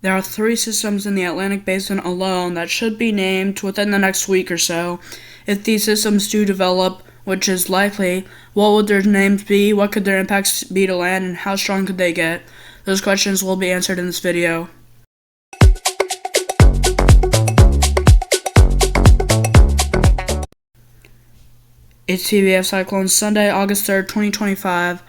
There are three systems in the Atlantic Basin alone that should be named within the next week or so. If these systems do develop, which is likely, what would their names be, what could their impacts be to land, and how strong could they get? Those questions will be answered in this video. It's TBF Cyclones, Sunday, August 3rd, 2025.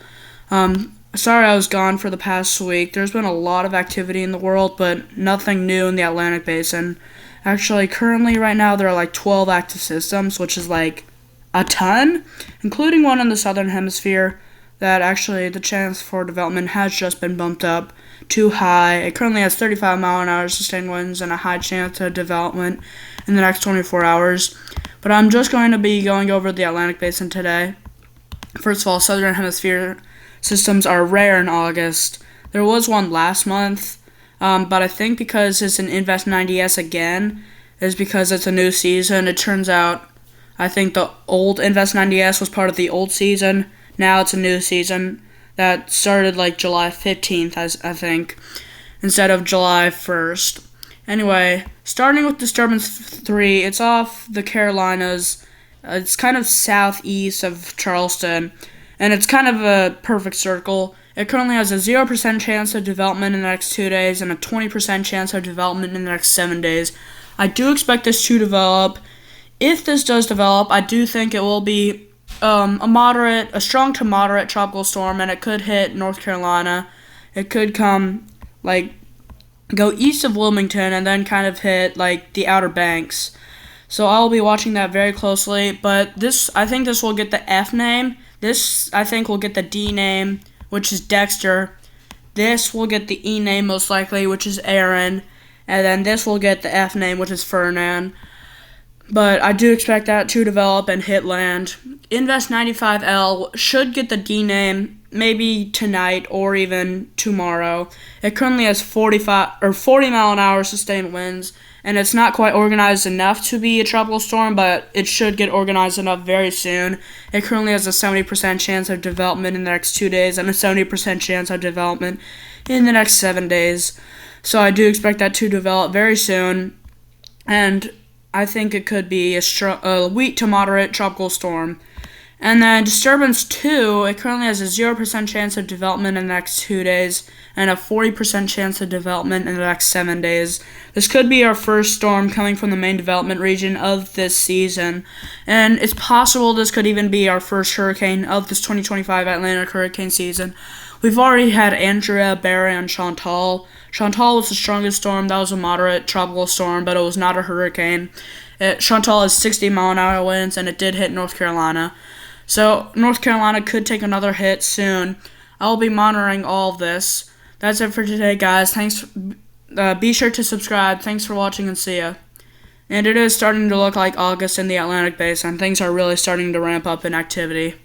Sorry I was gone for the past week. There's been a lot of activity in the world, but nothing new in the Atlantic Basin. Actually, currently, right now, there are like 12 active systems, which is like a ton, including one in the southern hemisphere that actually the chance for development has just been bumped up too high. It currently has 35 mile an hour sustained winds and a high chance of development in the next 24 hours. But I'm just going to be going over the Atlantic Basin today. First of all, southern hemisphere systems are rare in August. There was one last month, but I think because it's an Invest 90S again, is because it's a new season. It turns out I think the old Invest 90S was part of the old season. Now it's a new season that started like July 15th, I think, instead of July 1st. Anyway, starting with Disturbance 3, it's off the Carolinas. It's kind of southeast of Charleston, and it's kind of a perfect circle. It currently has a 0% chance of development in the next 2 days and a 20% chance of development in the next 7 days. I do expect this to develop. If this does develop, I do think it will be a strong to moderate tropical storm, and it could hit North Carolina. It could go east of Wilmington and then kind of hit like the Outer Banks. So I'll be watching that very closely. But I think this will get the F name. This, I think, will get the D name, which is Dexter. This will get the E name most likely, which is Aaron. And then this will get the F name, which is Fernand. But I do expect that to develop and hit land. Invest 95L should get the D name maybe tonight or even tomorrow. It currently has 40 mile an hour sustained winds, and it's not quite organized enough to be a tropical storm, but it should get organized enough very soon. It currently has a 70% chance of development in the next 2 days and a 70% chance of development in the next 7 days. So I do expect that to develop very soon, and I think it could be a weak to moderate tropical storm. And then Disturbance 2, it currently has a 0% chance of development in the next 2 days and a 40% chance of development in the next 7 days. This could be our first storm coming from the main development region of this season. And it's possible this could even be our first hurricane of this 2025 Atlantic hurricane season. We've already had Andrea, Barry, and Chantal. Chantal was the strongest storm. That was a moderate tropical storm, but it was not a hurricane. Chantal has 60 mile an hour winds, and it did hit North Carolina. So North Carolina could take another hit soon. I'll be monitoring all of this. That's it for today, guys. Thanks. Be sure to subscribe. Thanks for watching, and see ya. And it is starting to look like August in the Atlantic Basin. Things are really starting to ramp up in activity.